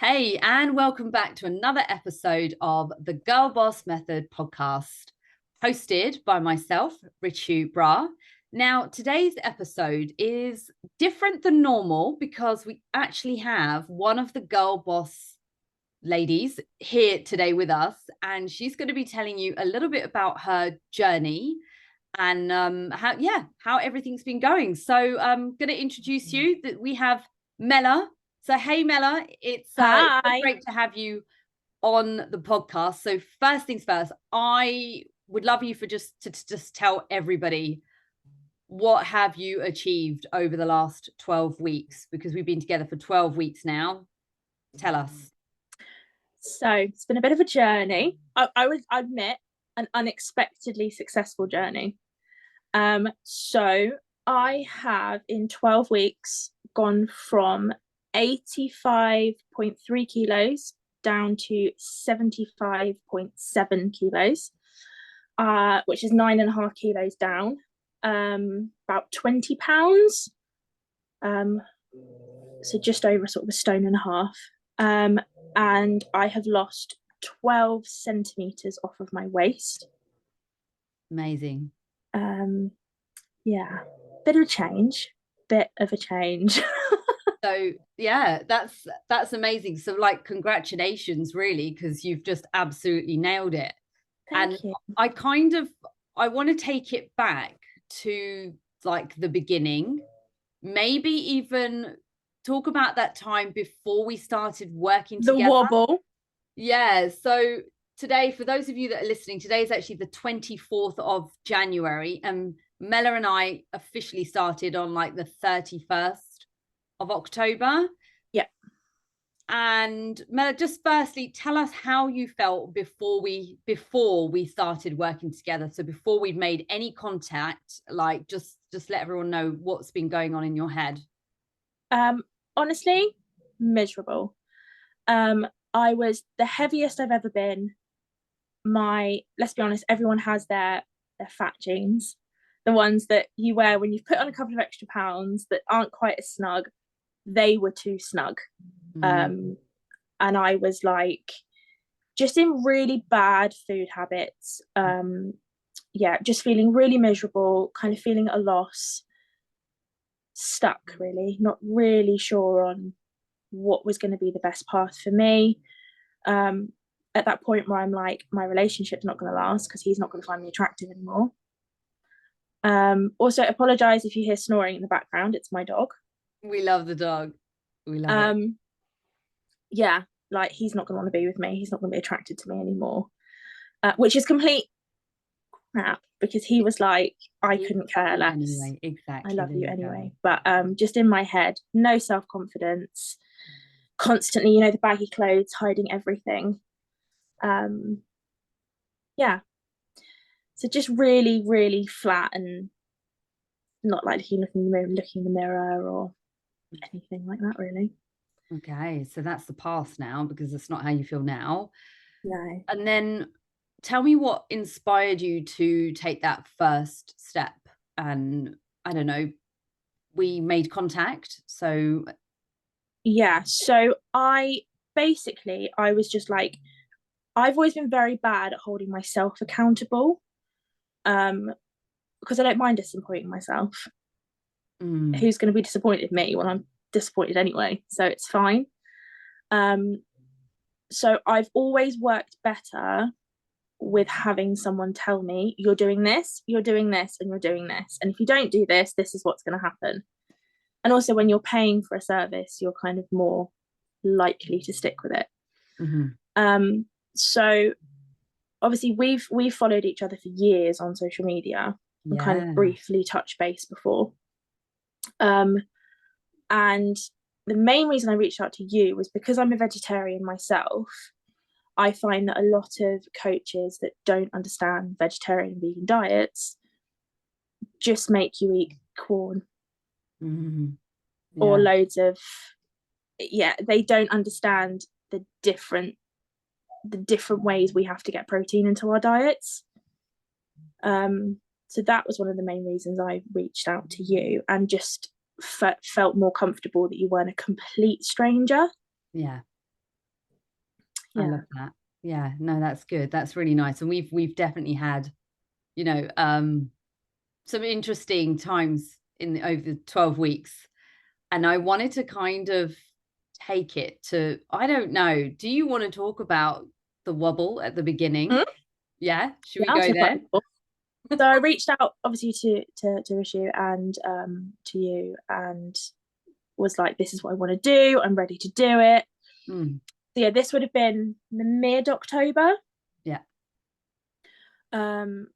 Hey, and welcome back to another episode of the Girl Boss Method podcast, hosted by myself, Richu Bra. Now, today's episode is different than normal because we actually have one of the Girl Boss ladies here today with us, and she's going to be telling you a little bit about her journey and how everything's been going. So I'm going to introduce you that we have Mella. So hey Mella, it's Hi. great to have you on the podcast. So first things first, I would love you for just tell everybody, what have you achieved over the last 12 weeks, because we've been together for 12 weeks now. Tell us. So it's been a bit of a journey. I would admit an unexpectedly successful journey. So I have in 12 weeks gone from 85.3 kilos down to 75.7 kilos, which is 9.5 kilos down, about 20 pounds. So just over sort of a stone and a half. And I have lost 12 centimeters off of my waist. Amazing. Yeah, bit of a change. So yeah, that's amazing. So like, congratulations, really, because you've just absolutely nailed it. And Thank you. I want to take it back to like the beginning, maybe even talk about that time before we started working The together. wobble. Yeah. So today, for those of you that are listening, today is actually the 24th of January, and Mella and I officially started on like the 31st of October. Yeah. And Mella, just firstly, tell us how you felt before we started working together. So before we'd made any contact, like just let everyone know what's been going on in your head. Honestly, miserable. I was the heaviest I've ever been. Let's be honest, everyone has their fat jeans, the ones that you wear when you've put on a couple of extra pounds that aren't quite as snug. They were too snug. Um, and I was like just in really bad food habits. Yeah, just feeling really miserable, kind of feeling at a loss, stuck really, not really sure on what was going to be the best path for me. Um, at that point where I'm like, my relationship's not going to last because he's not going to find me attractive anymore. Also, apologize if you hear snoring in the background. It's my dog. We love the dog. We love it. Yeah, like he's not going to want to be with me. He's not going to be attracted to me anymore, which is complete crap because he was like, I couldn't care less. Anyway, exactly. I love you anyway. But just in my head, no self-confidence, constantly, the baggy clothes, hiding everything. Yeah. So just really, really flat and not like looking in the mirror or anything like that, really. Okay, so that's the past now, because it's not how you feel now. No. And then tell me what inspired you to take that first step. And I don't know, we made contact. So Yeah. So I was just like, I've always been very bad at holding myself accountable. Because I don't mind disappointing myself. Who's going to be disappointed me when I'm disappointed anyway? So it's fine. So I've always worked better with having someone tell me, you're doing this, you're doing this, and you're doing this. And if you don't do this, this is what's going to happen. And also, when you're paying for a service, you're kind of more likely to stick with it. So obviously we've followed each other for years on social media and kind of briefly touched base before. And the main reason I reached out to you was because I'm a vegetarian myself. I find that a lot of coaches that don't understand vegetarian and vegan diets just make you eat corn or loads of, they don't understand the different ways we have to get protein into our diets. So that was one of the main reasons I reached out to you, and just felt more comfortable that you weren't a complete stranger. Yeah. I Yeah. love that. Yeah, no, that's good. That's really nice. And we've definitely had, some interesting times over the 12 weeks. And I wanted to kind of take it to, I don't know, do you want to talk about the wobble at the beginning? Mm? Yeah, should Yeah, we I'll go talk about there? the book. So I reached out obviously to Rishu and to you and was like, this is what I want to do. I'm ready to do it. Mm, So yeah, this would have been the mid-October. yeah. Um,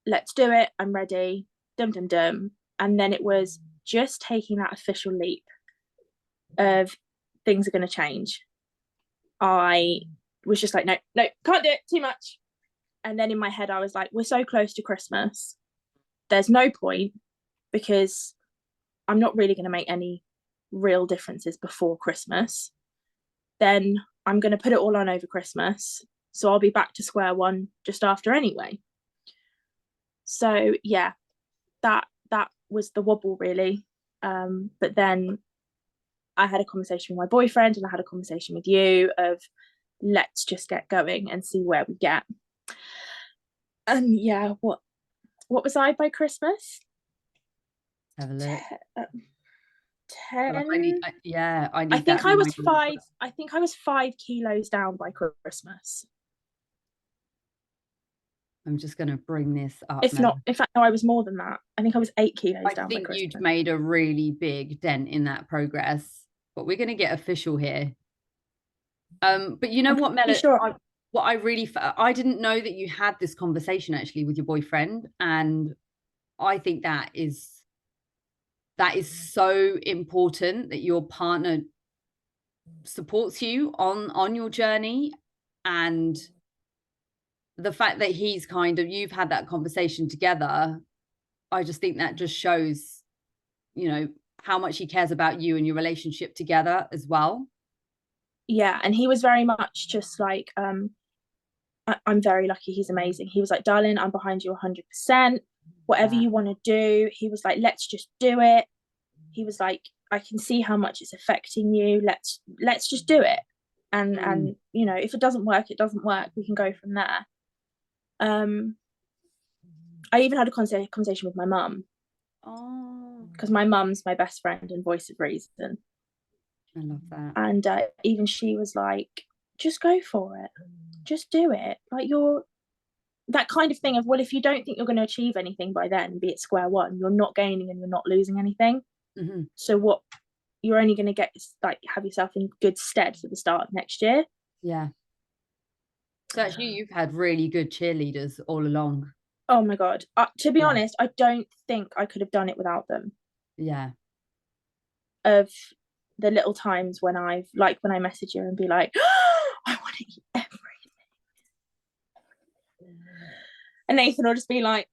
let's do it. I'm ready. Dum dum dum. And then it was just taking that official leap of things are going to change. I was just like, no, no, can't do it. Too much. And then in my head, I was like, we're so close to Christmas. There's no point because I'm not really going to make any real differences before Christmas. Then I'm going to put it all on over Christmas. So I'll be back to square one just after anyway. So yeah, that was the wobble really. But then I had a conversation with my boyfriend and I had a conversation with you of let's just get going and see where we get. And yeah, what was I by Christmas? Have a look. 10. I need that reminder. I think I was 5 kilos down by Christmas. I'm just going to bring this up, If Mella. not, in fact, no, I was more than that. I think I was 8 kilos I down by think you'd Christmas. made a really big dent in that progress, but we're going to get official here. But you know I'm what, pretty Mella, sure. I didn't know that you had this conversation actually with your boyfriend, and I think that is so important that your partner supports you on your journey, and the fact that you've had that conversation together. I just think that just shows, how much he cares about you and your relationship together as well. Yeah, and he was very much just like, I'm very lucky. He's amazing. He was like, darling, I'm behind you 100%. Whatever Yeah. you want to do. He was like, let's just do it. He was like, I can see how much it's affecting you. Let's just do it. And if it doesn't work, it doesn't work. We can go from there. I even had a conversation with my mum. Oh, because my mum's my best friend and voice of reason. I love that. And even she was like, just go for it. Just do it. Like you're that kind of thing of, well, if you don't think you're going to achieve anything by then, be it square one, you're not gaining and you're not losing anything. Mm-hmm. So what you're only going to get is like have yourself in good stead for the start of next year. Yeah. So actually, you've had really good cheerleaders all along. Oh my God. To be Yeah. honest, I don't think I could have done it without them. Yeah. Of the little times when when I message you and be like, oh, I want to eat everything. And Nathan will just be like,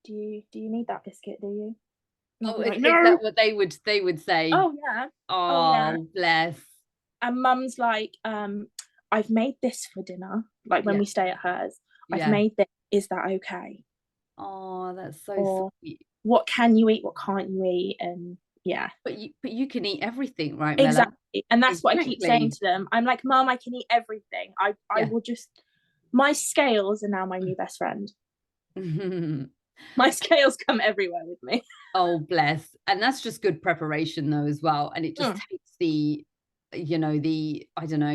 do you need that biscuit, do you? And I'll be like, Is no. that what they would say? Oh yeah. Oh yeah. Oh, bless. And mum's like, I've made this for dinner, like when Yeah. we stay at hers. I've Yeah. made this. Is that okay? Oh, that's so Or sweet. what can you eat? What can't you eat? And yeah. But you can eat everything, right, Mella? Exactly. And that's what I keep saying Exactly. to them. I'm like, Mum, I can eat everything. I Yeah. will just my scales are now my new best friend. My scales come everywhere with me. Oh, bless. And that's just good preparation though as well. And it just takes I don't know,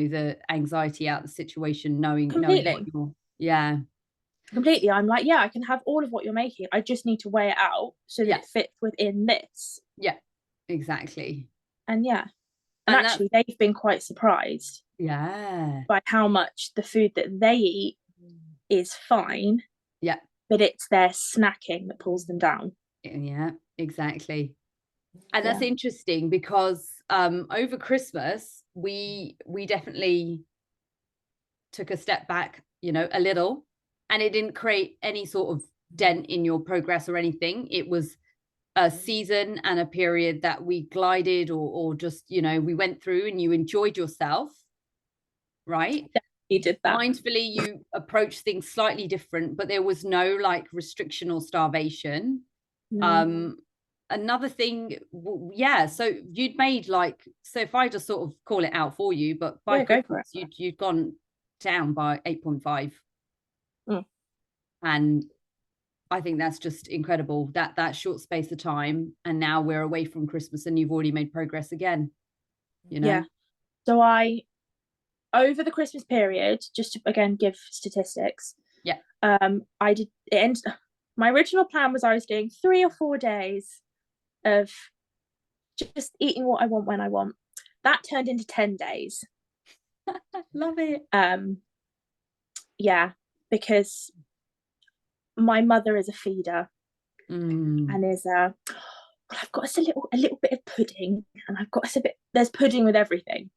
the anxiety out of the situation, knowing that Completely. yeah. Completely. I'm like, yeah, I can have all of what you're making. I just need to weigh it out so that Yeah. it fits within this. Yeah, exactly. And yeah. And actually they've been quite surprised by how much the food that they eat is fine. Yeah. But it's their snacking that pulls them down. Yeah, exactly. And that's interesting because over Christmas we definitely took a step back, a little, and it didn't create any sort of dent in your progress or anything. It was a season and a period that we glided or just, we went through, and you enjoyed yourself, right? You did that. Mindfully, you approach things slightly different, but there was no like restriction or starvation. Another thing, so you'd made so if I just sort of call it out for you, but by Christmas you'd gone down by 8.5. Mm. And I think that's just incredible, that short space of time. And now we're away from Christmas and you've already made progress again, you know? Yeah. So over the Christmas period, just to again give statistics, Yeah. I did it ended, my original plan was I was doing 3 or 4 days of just eating what I want when I want. That turned into 10 days. Love it. Yeah, because my mother is a feeder and is I've got us a little bit of pudding, and I've got us a bit. There's pudding with everything.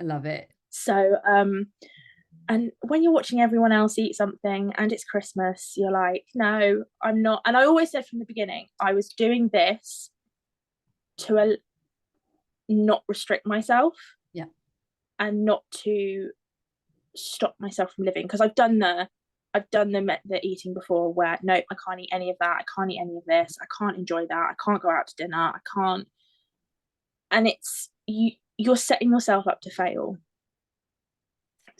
I love it. So and when you're watching everyone else eat something and it's Christmas, you're like, no, I'm not. And I always said from the beginning, I was doing this to not restrict myself. Yeah. And not to stop myself from living, because I've done the eating before where no, I can't eat any of that, I can't eat any of this, I can't enjoy that, I can't go out to dinner, I can't. And it's you're setting yourself up to fail.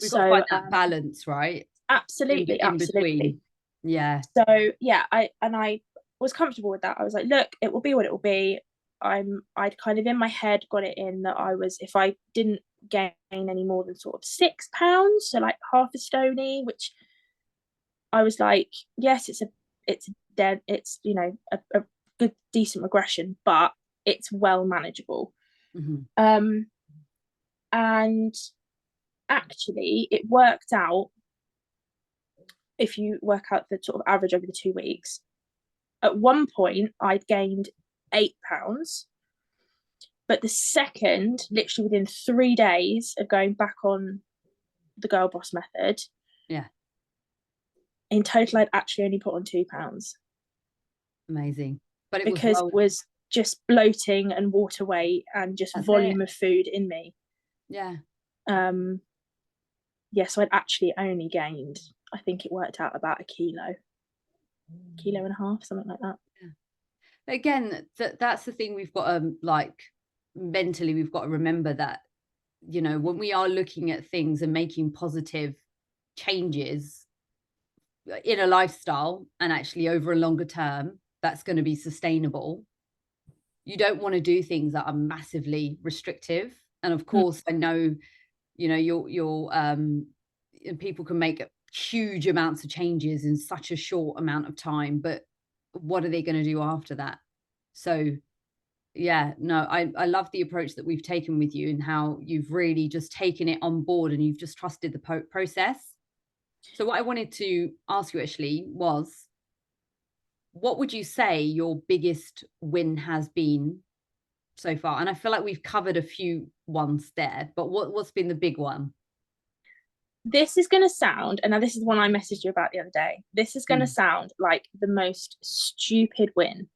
We've got to find that balance, right? Absolutely, in between. Yeah. So yeah, I was comfortable with that. I was like, look, it will be what it will be. I'd kind of in my head got it in that I was, if I didn't gain any more than sort of 6 pounds, so like half a stony, which I was like, yes, it's dead, it's a good decent regression, but it's well manageable. Mm-hmm. And actually it worked out, if you work out the sort of average over the 2 weeks. At one point I'd gained 8 pounds, but the second, literally within 3 days of going back on the girl boss method, yeah, in total I'd actually only put on 2 pounds. Amazing. But it was just bloating and water weight and just volume of food in me. Yeah. So I'd actually only gained, I think it worked out about a kilo and a half, something like that. Yeah. Again, that's the thing we've got to, like, mentally, we've got to remember that, when we are looking at things and making positive changes in a lifestyle and actually over a longer term, that's going to be sustainable. You don't want to do things that are massively restrictive. And of course, I know, people can make huge amounts of changes in such a short amount of time, but what are they going to do after that? So yeah, no, I love the approach that we've taken with you and how you've really just taken it on board and you've just trusted the process. So what I wanted to ask you actually was, what would you say your biggest win has been so far? And I feel like we've covered a few ones there, but what's been the big one? This is going to sound, and now this is the one I messaged you about the other day. This is going to sound like the most stupid win,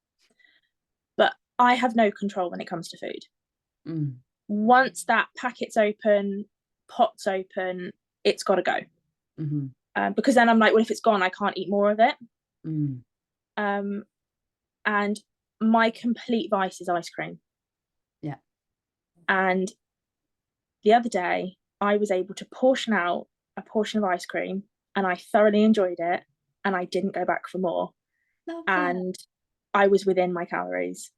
but I have no control when it comes to food. Once that packet's open, pot's open, it's got to go. Because then I'm like, well, if it's gone, I can't eat more of it. And my complete vice is ice cream. Yeah. And the other day, I was able to portion out a portion of ice cream, and I thoroughly enjoyed it, and I didn't go back for more. And I was within my calories.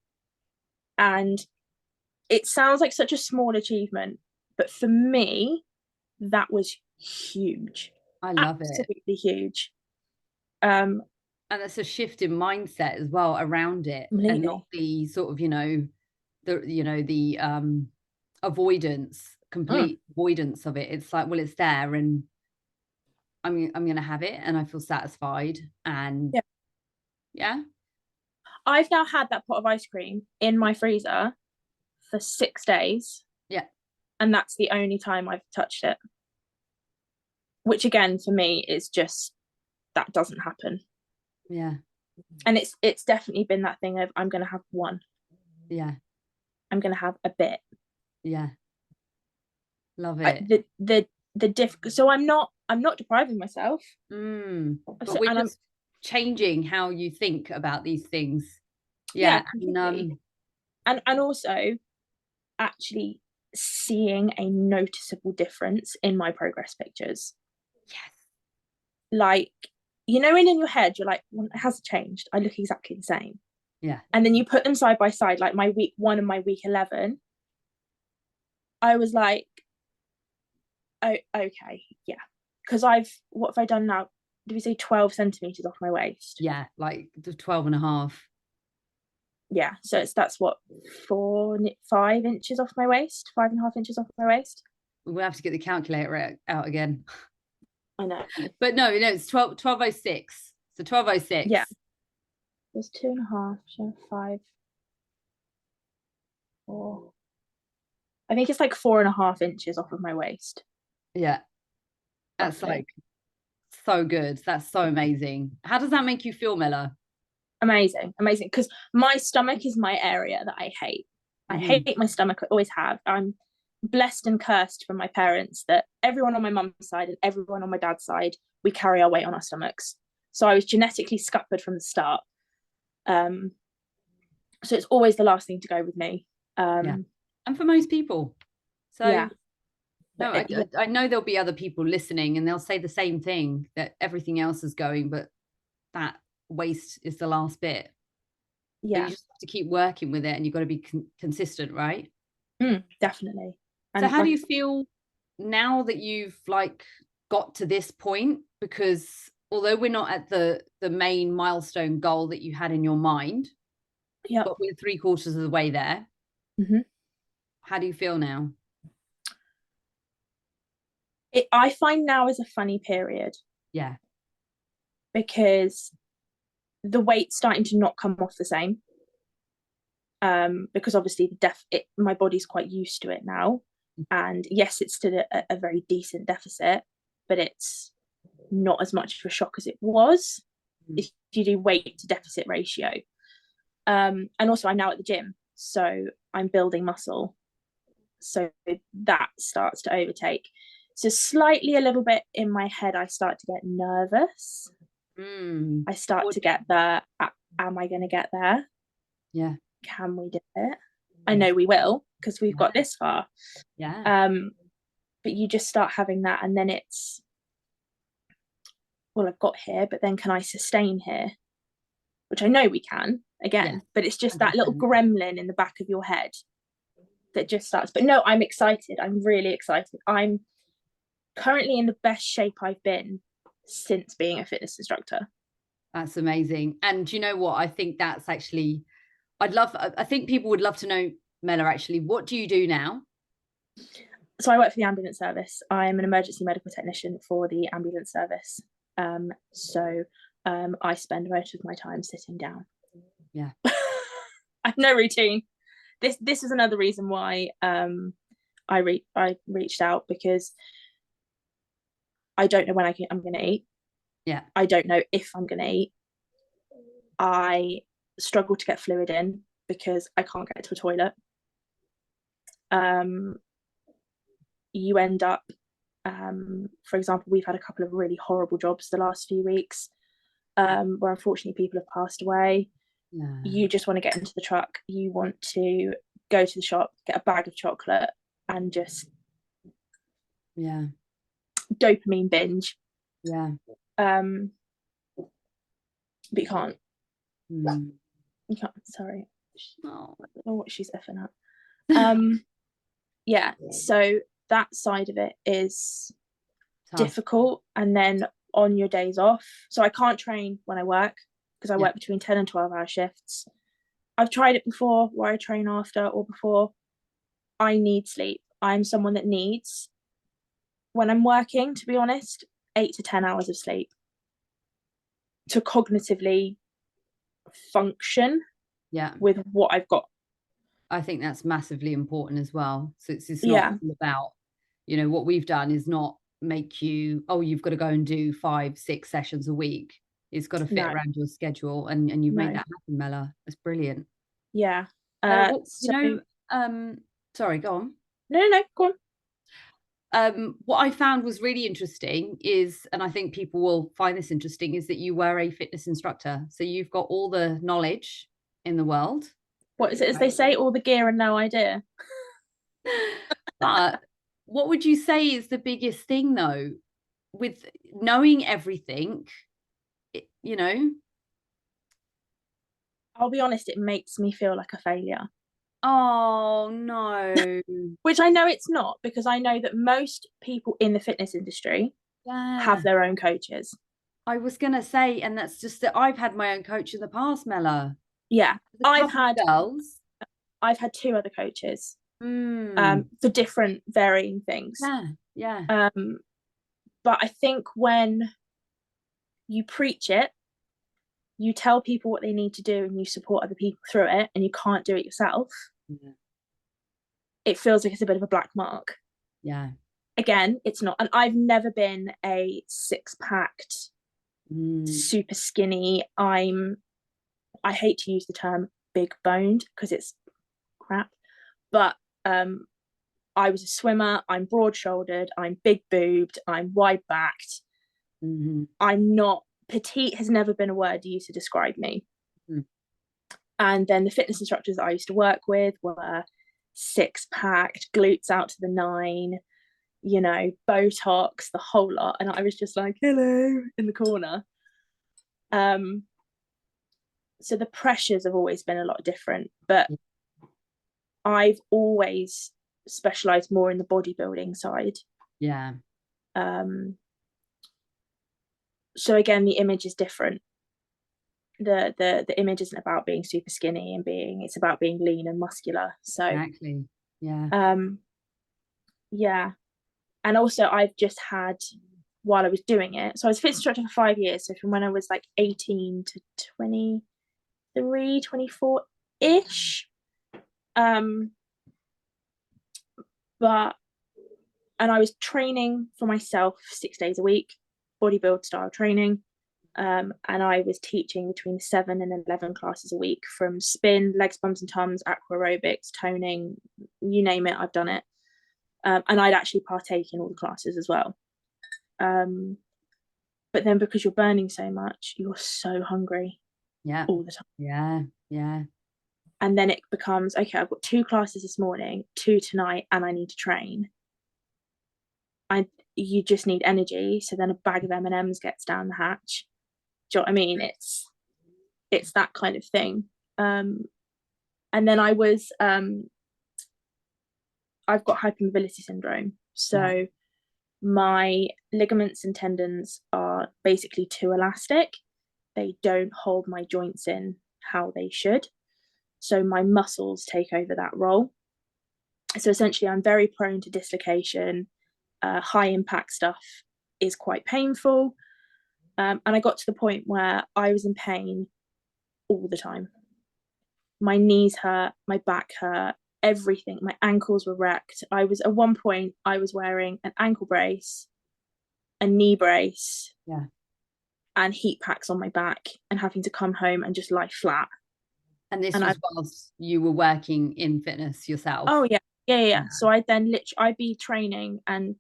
And it sounds like such a small achievement, but for me, that was huge. I love Absolutely huge. And that's a shift in mindset as well around it, completely. And not the sort of, the complete avoidance of it. It's like, well, it's there and I'm going to have it and I feel satisfied. And yeah. I've now had that pot of ice cream in my freezer for 6 days. Yeah. And that's the only time I've touched it. Which again, for me, is just, that doesn't happen. Yeah. And it's definitely been that thing of, I'm going to have one. Yeah. I'm going to have a bit. Yeah. Love it. So I'm not depriving myself. But we're just changing how you think about these things. Yeah, and also actually seeing a noticeable difference in my progress pictures. Yes. Like, you know, in your head, you're like, well, it hasn't changed. I look exactly the same. Yeah. And then you put them side by side, like my week 1 and my week 11. I was like, oh, okay, yeah. Because what have I done now? Did we say 12 centimeters off my waist? Yeah, like the 12 and a half. Yeah, so that's what, 5 inches off my waist, 5.5 inches off my waist. We'll have to get the calculator out again. I know. But no, it's 1206. So 1206. Yeah. There's 2.5, so 5, 4. I think it's like 4.5 inches off of my waist. Yeah. That's Roughly. like so good. That's so amazing. How does that make you feel, Mella? Amazing, amazing. Because my stomach is my area that I hate. I Mhm. hate my stomach. I always have. I'm blessed and cursed from my parents that everyone on my mum's side and everyone on my dad's side, we carry our weight on our stomachs. So I was genetically scuppered from the start. So it's always the last thing to go with me. Yeah. And for most people. So Yeah. no, I know there'll be other people listening and they'll say the same thing, that everything else is going, but that waste is the last bit. But you Yeah. just have to keep working with it and you've got to be consistent, right? Definitely. So And how do like, you feel now that you've like got to this point? Because although we're not at the main milestone goal that you had in your mind, yeah. but we're 3/4 of the way there. Mm-hmm. How do you feel now? I find now is a funny period Yeah. because the weight's starting to not come off the same. Because obviously my body's quite used to it now, and yes, it's still a very decent deficit, but it's not as much of a shock as it was if you do weight to deficit ratio. And also I'm now at the gym, so I'm building muscle, so that starts to overtake. So slightly a little bit in my head, I start to get nervous. I start to get the, am I going to get there? Yeah. Can we do it? I know we will because we've got this far. Yeah. But you just start having that, and then it's, well, I've got here, but then can I sustain here? Which I know we can again, but it's just that little gremlin in the back of your head that just starts. But no, I'm excited. I'm really excited. I'm currently in the best shape I've been since being a fitness instructor. That's amazing. And you know what? I think that's actually, I think people would love to know, Mella, actually, what do you do now? So I work for the ambulance service. I'm an emergency medical technician for the ambulance service. I spend most of my time sitting down. Yeah. I have no routine. This is another reason why I reached out, because I don't know when I'm going to eat. Yeah. I don't know if I'm going to eat. I struggle to get fluid in because I can't get to a toilet. You end up, for example, we've had a couple of really horrible jobs the last few weeks, where unfortunately people have passed away. Yeah. You just want to get into the truck. You want to go to the shop, get a bag of chocolate, and just dopamine binge. Yeah. But you can't. You can't. Sorry. Oh, I don't know what she's effing at. Yeah. So that side of it is tough, difficult. And then on your days off, so I can't train when I work because I work between 10 and 12-hour shifts. I've tried it before where I train after or before. I need sleep. I'm someone that needs, when I'm working, to be honest, 8 to 10 hours of sleep to cognitively function with what I've got. I think that's massively important as well. So it's not all about, what we've done is not make you, oh, you've got to go and do 5-6 sessions a week. It's got to fit around your schedule, and you make that happen, Mella. That's brilliant. Yeah. Mella, sorry, go on. No, go on. What I found was really interesting is, and I think people will find this interesting, is that you were a fitness instructor. So you've got all the knowledge in the world. What is it, as they say, all the gear and no idea? But what would you say is the biggest thing, though, with knowing everything, you know. I'll be honest, it makes me feel like a failure. Oh no. Which I know it's not, because I know that most people in the fitness industry Yeah. have their own coaches. I was gonna say, and that's just that I've had my own coach in the past, Mella. Yeah. A couple of girls. I've had two other coaches Mm. for different varying things. Yeah, yeah. But I think when you preach it, you tell people what they need to do and you support other people through it, and you can't do it yourself, Yeah. it feels like it's a bit of a black mark. Yeah. Again, it's not. And I've never been a six-packed, super skinny. I hate to use the term big boned because it's crap, but I was a swimmer. I'm broad shouldered. I'm big boobed. I'm wide backed. I'm not petite, has never been a word used to describe me. And then the fitness instructors that I used to work with were six-packed, glutes out to the nine, you know, Botox, the whole lot. And I was just like, hello, in the corner. So the pressures have always been a lot different, but I've always specialized more in the bodybuilding side. Yeah. So again, the image is different. The image isn't about being super skinny and it's about being lean and muscular. So exactly. Yeah. Yeah. And also I've just had, while I was doing it, so I was fitness instructor for 5 years, so from when I was like 18 to 23, 24 ish. But and I was training for myself 6 days a week, bodybuild style training. And I was teaching between 7 and 11 classes a week, from spin, legs, bums and tums, aqua aerobics, toning, you name it, I've done it. And I'd actually partake in all the classes as well. But then because you're burning so much, you're so hungry all the time. Yeah. Yeah. And then it becomes, okay, I've got 2 classes this morning, 2 tonight, and I need to train. You just need energy. So then a bag of M&Ms gets down the hatch. Do you know what I mean? It's that kind of thing. And then I've got hypermobility syndrome. So my ligaments and tendons are basically too elastic. They don't hold my joints in how they should. So my muscles take over that role. So essentially, I'm very prone to dislocation. High impact stuff is quite painful. And I got to the point where I was in pain all the time. My knees hurt, my back hurt, everything. My ankles were wrecked. At one point, I was wearing an ankle brace, a knee brace, and heat packs on my back, and having to come home and just lie flat. And this was whilst you were working in fitness yourself? Oh, yeah. So I'd be training and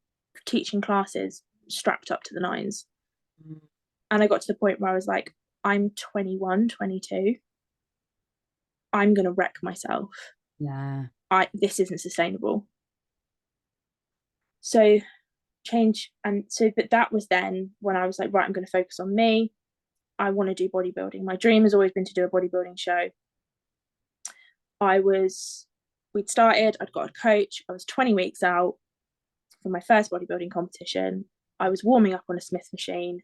teaching classes strapped up to the nines. And I got to the point where I was like, I'm 21, 22. I'm going to wreck myself. Yeah. This isn't sustainable. So but that was then when I was like, right, I'm going to focus on me. I want to do bodybuilding. My dream has always been to do a bodybuilding show. We'd started, I'd got a coach. I was 20 weeks out from my first bodybuilding competition. I was warming up on a Smith machine.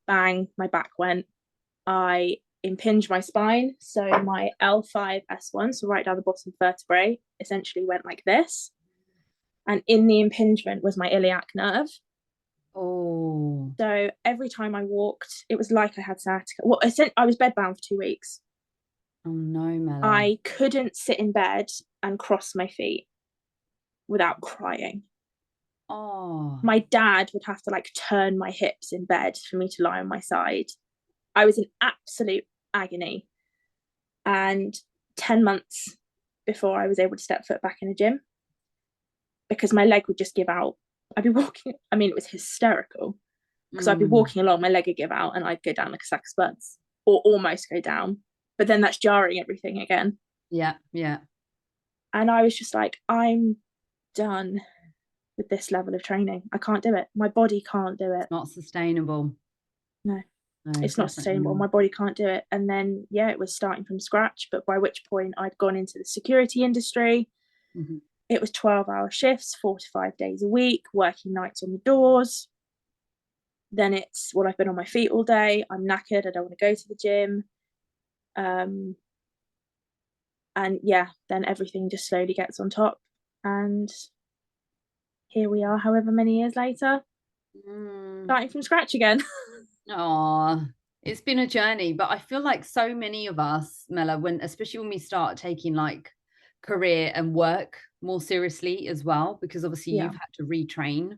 Bang, my back went. I impinged my spine. So my L5S1, so right down the bottom vertebrae, essentially went like this. And in the impingement was my iliac nerve. Oh. So every time I walked, it was like I had sciatica. Well, I was bedbound for 2 weeks. Oh no, Mella. I couldn't sit in bed and cross my feet without crying. Oh. My dad would have to like turn my hips in bed for me to lie on my side. I was in absolute agony. And 10 months before I was able to step foot back in a gym, because my leg would just give out. I'd be walking, I mean, it was hysterical, because I'd be walking along, my leg would give out and I'd go down like a sack of spuds, or almost go down. But then that's jarring everything again. Yeah. And I was just like, I'm done with this level of training. I can't do it. My body can't do it. It's not sustainable. No, it's not sustainable. Not. My body can't do it. And then, yeah, it was starting from scratch. But by which point I'd gone into the security industry. Mm-hmm. It was 12-hour shifts, 4 to 5 days a week, working nights on the doors. Then it's, well, I've been on my feet all day. I'm knackered. I don't want to go to the gym. And yeah, then everything just slowly gets on top. And here we are, however many years later, starting from scratch again. Oh, it's been a journey, but I feel like so many of us, Mella, especially when we start taking like career and work more seriously as well, because obviously you've had to retrain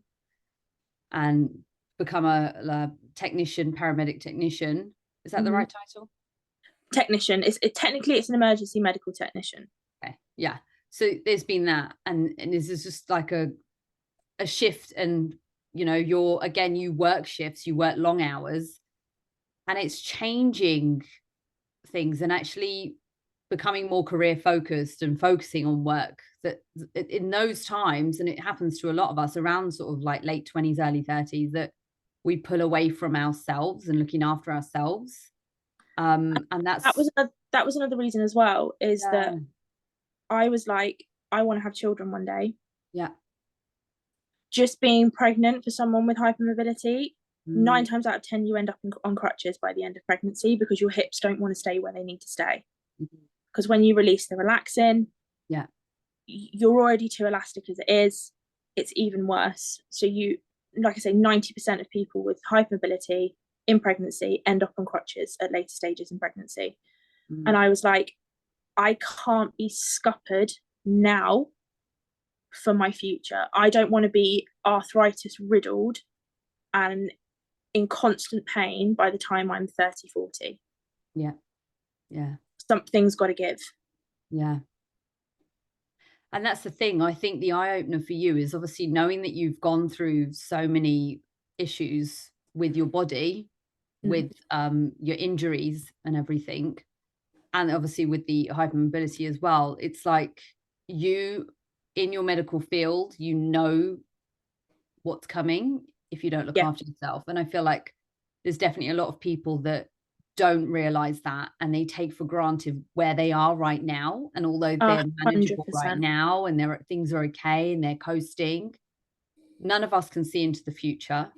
and become a technician, paramedic technician. Is that the right title? Technician. Technically it's an emergency medical technician. Okay. Yeah. So there's been that, and this is just like a shift, and you work shifts, you work long hours, and it's changing things and actually becoming more career focused and focusing on work. That in those times, and it happens to a lot of us around sort of like late 20s, early 30s, that we pull away from ourselves and looking after ourselves. And that was another reason as well, is that I was like, I want to have children one day. Yeah. Just being pregnant for someone with hypermobility, 9 times out of 10 you end up on crutches by the end of pregnancy, because your hips don't want to stay where they need to stay. Because when you release the relaxin, you're already too elastic as it is. It's even worse. So you, like I say, 90% of people with hypermobility in pregnancy end up on crutches at later stages in pregnancy. And I was like, I can't be scuppered now for my future. I don't want to be arthritis riddled and in constant pain by the time I'm 30, 40. Yeah. Something's got to give. Yeah. And that's the thing. I think the eye opener for you is obviously knowing that you've gone through so many issues with your body, with your injuries and everything, and obviously with the hypermobility as well. It's like you, in your medical field, you know what's coming if you don't look after yourself. And I feel like there's definitely a lot of people that don't realize that, and they take for granted where they are right now. And although they're manageable 100%. right now and things are okay and they're coasting, none of us can see into the future.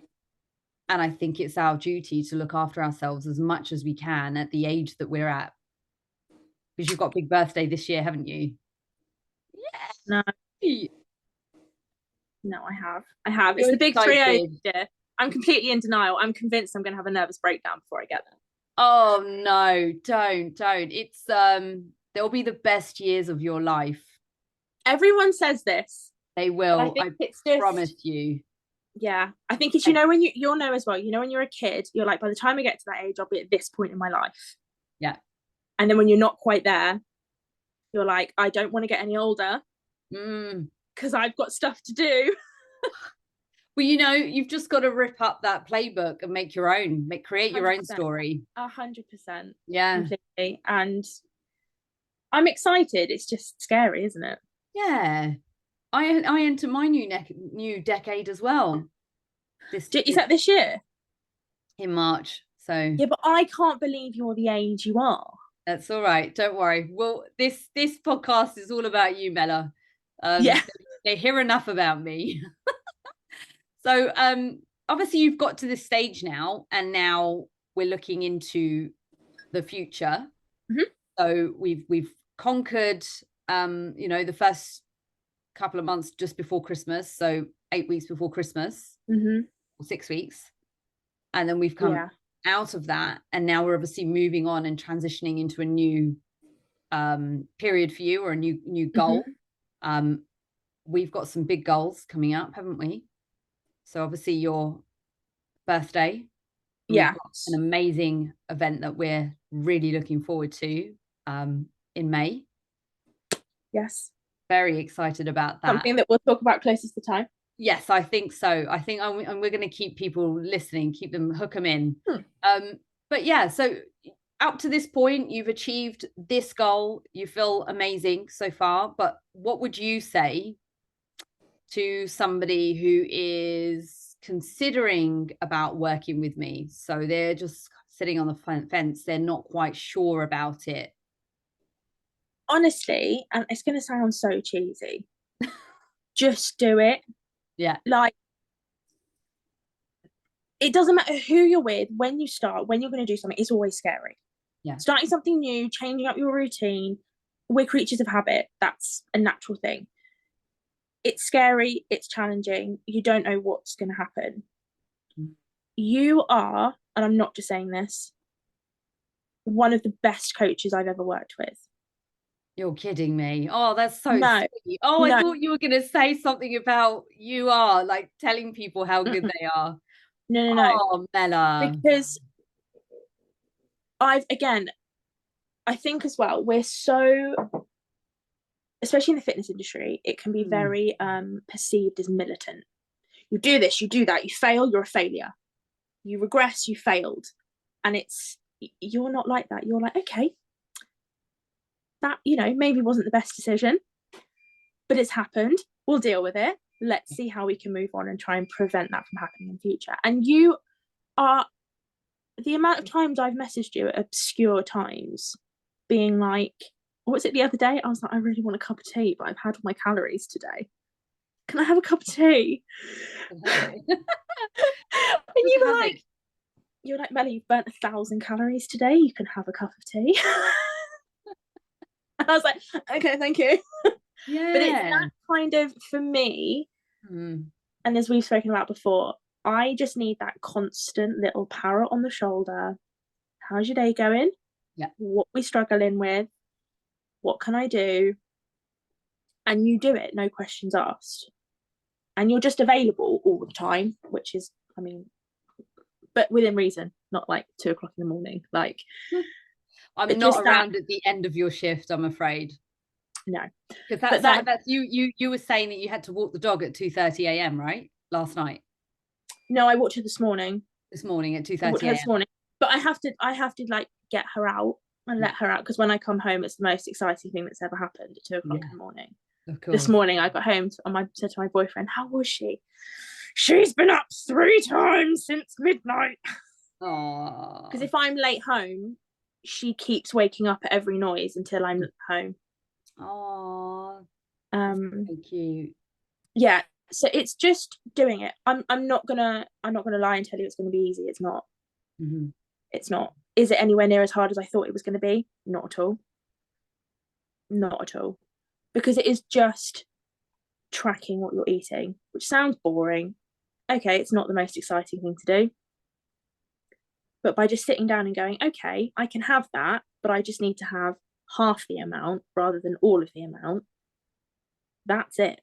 And I think it's our duty to look after ourselves as much as we can at the age that we're at. Because you've got a big birthday this year, haven't you? Yeah. No, I have. It's the big 3-0 year. I'm completely in denial. I'm convinced I'm going to have a nervous breakdown before I get there. Oh no, don't. It's they'll be the best years of your life. Everyone says this. They will. I promise you. Yeah, I think it's, when you'll know as well, when you're a kid, you're like, by the time I get to that age, I'll be at this point in my life. Yeah. And then when you're not quite there, you're like, I don't want to get any older because I've got stuff to do. Well, you've just got to rip up that playbook and make your own, create your own story. 100%. Yeah. Completely. And I'm excited. It's just scary, isn't it? Yeah. I enter my new decade as well. Is that this year? In March. So yeah, but I can't believe you're the age you are. That's all right. Don't worry. Well, this podcast is all about you, Mella. They hear enough about me. So obviously you've got to this stage now, and now we're looking into the future. So we've conquered the first couple of months just before Christmas, so 8 weeks before Christmas, or 6 weeks, and then we've come out of that, and now we're obviously moving on and transitioning into a new period for you, or a new goal. We've got some big goals coming up, haven't we? So obviously your birthday, an amazing event that we're really looking forward to in May. Yes, very excited about that. Something that we'll talk about closest to time. Yes, I think so. I think and we're going to keep people listening, hook them in. But yeah, so up to this point, you've achieved this goal. You feel amazing so far. But what would you say to somebody who is considering about working with me. So they're just sitting on the fence. They're not quite sure about it. Honestly, and it's going to sound so cheesy, just do it. Yeah. Like, it doesn't matter who you're with, when you start, when you're going to do something, it's always scary. Yeah. Starting something new, changing up your routine. We're creatures of habit. That's a natural thing. It's scary, it's challenging. You don't know what's going to happen. You are, and I'm not just saying this, one of the best coaches I've ever worked with. You're kidding me. Oh, that's so No, sweet. Oh, I thought you were going to say something about you are like telling people how good they are. No. Oh, Mella. Because I think as well, we're so, especially in the fitness industry, it can be very perceived as militant. You do this, you do that, you fail, you're a failure. You regress, you failed. And you're not like that. You're like, okay, that, maybe wasn't the best decision, but it's happened. We'll deal with it. Let's see how we can move on and try and prevent that from happening in future. And you are, the amount of times I've messaged you at obscure times being like, what was it the other day? I was like, I really want a cup of tea, but I've had all my calories today. Can I have a cup of tea? And you're like, Mella, you've burnt 1,000 calories today. You can have a cup of tea. And I was like, okay, thank you. Yeah. But it's that kind of, for me, and as we've spoken about before, I just need that constant little parrot on the shoulder. How's your day going? Yeah. What we struggling with? What can I do? And you do it, no questions asked. And you're just available all the time, which is, but within reason, not like 2:00 in the morning. Like, I'm not around at the end of your shift, I'm afraid. No, because that's you were saying that you had to walk the dog at 2:30 a.m. right, last night? No, I walked her this morning. This morning at 2:30 a.m. this morning, but I have to like get her out and let her out, because when I come home, it's the most exciting thing that's ever happened at 2:00 in the morning. Of course. This morning I got home and I said to my boyfriend, "How was she?" "She's been up 3 times since midnight." Oh. Because if I'm late home, she keeps waking up at every noise until I'm home. Oh. So cute. Yeah. So it's just doing it. I'm not gonna lie and tell you it's gonna be easy. It's not. Mm-hmm. It's not. Is it anywhere near as hard as I thought it was gonna be? Not at all. Not at all. Because it is just tracking what you're eating, which sounds boring. Okay, it's not the most exciting thing to do. But by just sitting down and going, okay, I can have that, but I just need to have half the amount rather than all of the amount. That's it.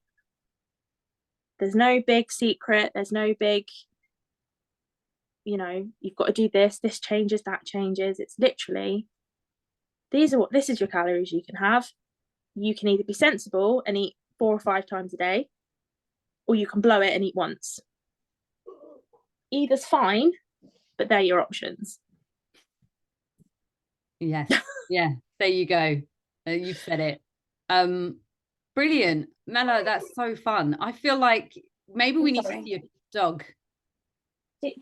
There's no big secret. There's no big, you've got to do this changes, that changes. It's literally, this is your calories you can have. You can either be sensible and eat 4 or 5 times a day, or you can blow it and eat once. Either's fine, but they're your options. Yes. Yeah, there you go. You've said it. Brilliant, Mella. That's so fun. I feel like maybe we need to see a dog.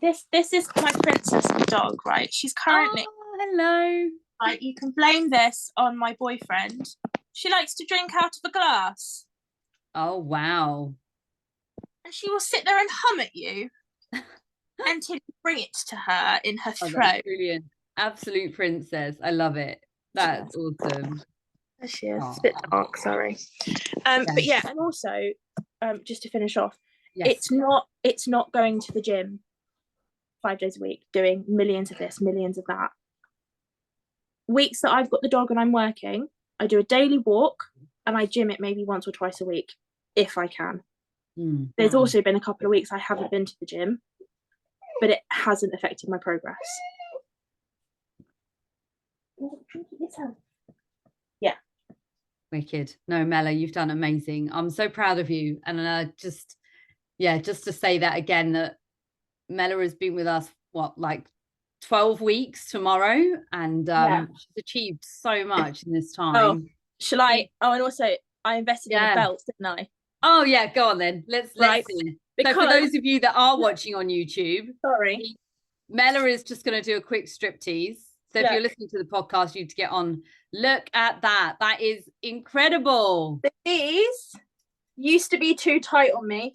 This is my princess dog, right? She's currently. Oh, hello. Right, you can blame this on my boyfriend. She likes to drink out of a glass. Oh, wow. And she will sit there and hum at you until you bring it to her in her throat. Brilliant. Absolute princess. I love it. That's awesome. There she is. It's a bit dark, sorry. But yeah, and also, just to finish off, it's not going to the gym 5 days a week, doing millions of this, millions of that. Weeks that I've got the dog and I'm working, I do a daily walk and I gym it maybe once or twice a week, if I can. There's also been a couple of weeks I haven't been to the gym, but it hasn't affected my progress. Yeah. Wicked. No, Mella, you've done amazing. I'm so proud of you. And just to say that again, that Mella has been with us, 12 weeks tomorrow, and she's achieved so much in this time. And also I invested in a belt, didn't I? Oh yeah, go on then. Let's see. So for those of you that are watching on YouTube, sorry, Mella is just going to do a quick striptease. So if you're listening to the podcast, you need to get on. Look at that. That is incredible. these used to be too tight on me.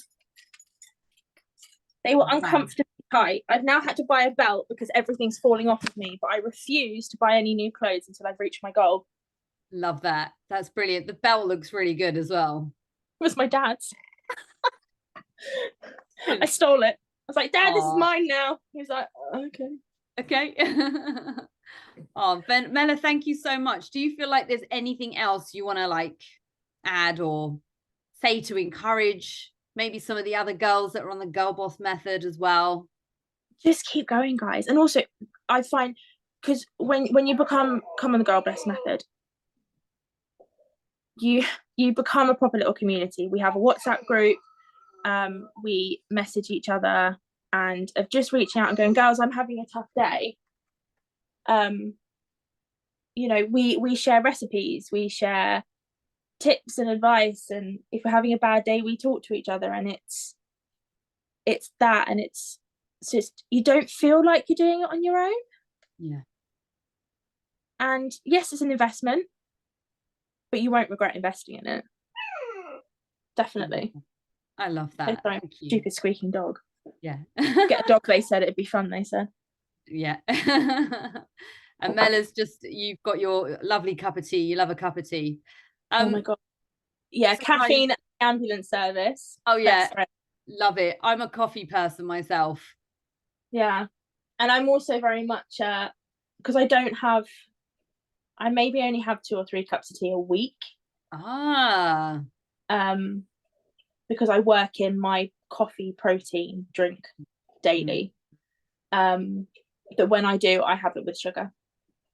They were uncomfortably tight. I've now had to buy a belt because everything's falling off of me, but I refuse to buy any new clothes until I've reached my goal. Love that. That's brilliant. The belt looks really good as well. It was my dad's. I stole it. I was like, Dad, this is mine now. He was like, oh, okay. Okay. Oh, Mella, thank you so much. Do you feel like there's anything else you want to like add or say to encourage maybe some of the other girls that are on the Girl Boss method as well? Just keep going, guys. And also, I find, because when you come on the Girl Boss method, you become a proper little community. We have a WhatsApp group. We message each other, and of just reaching out and going, girls, I'm having a tough day. You know, we share recipes, we share tips and advice, and if we're having a bad day, we talk to each other, and it's that, and it's just, you don't feel like you're doing it on your own. Yeah. And yes, it's an investment, but you won't regret investing in it. Definitely. I love that. Stupid squeaking dog. Yeah. Get a dog, they said. It'd be fun, they said. Yeah. And Mella's just, you've got your lovely cup of tea. You love a cup of tea. Oh my God. Yeah, so caffeine ambulance service. Oh yeah, love it. I'm a coffee person myself. Yeah. And I'm also very much, because I maybe only have 2 or 3 cups of tea a week. Because I work in my coffee protein drink daily. That when I do, I have it with sugar.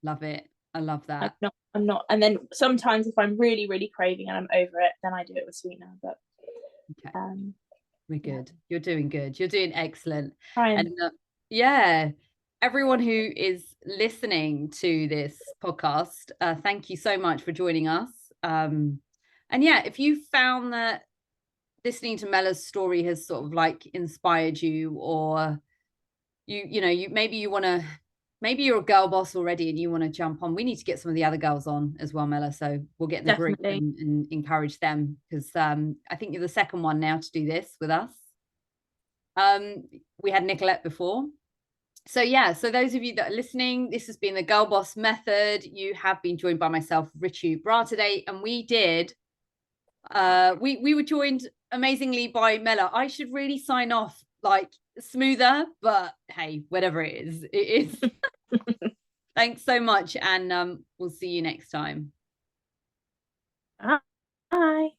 Love it. I love that. I'm not. And then sometimes if I'm really, really craving and I'm over it, then I do it with sweetener. But okay. We're good. Yeah. You're doing good. You're doing excellent. And yeah, everyone who is listening to this podcast, thank you so much for joining us. And yeah, if you found that listening to Mella's story has sort of like inspired you, or maybe you're a girl boss already and you want to jump on, we need to get some of the other girls on as well, Mella. So we'll get in the group and encourage them, because I think you're the second one now to do this with us. We had Nicolette before. So yeah, so those of you that are listening, this has been the Girl Boss Method. You have been joined by myself, Richu Bra, today, and we were joined amazingly by Mella. I should really sign off like smoother, but hey, whatever it is, it is. Thanks so much, and we'll see you next time. Bye. Bye.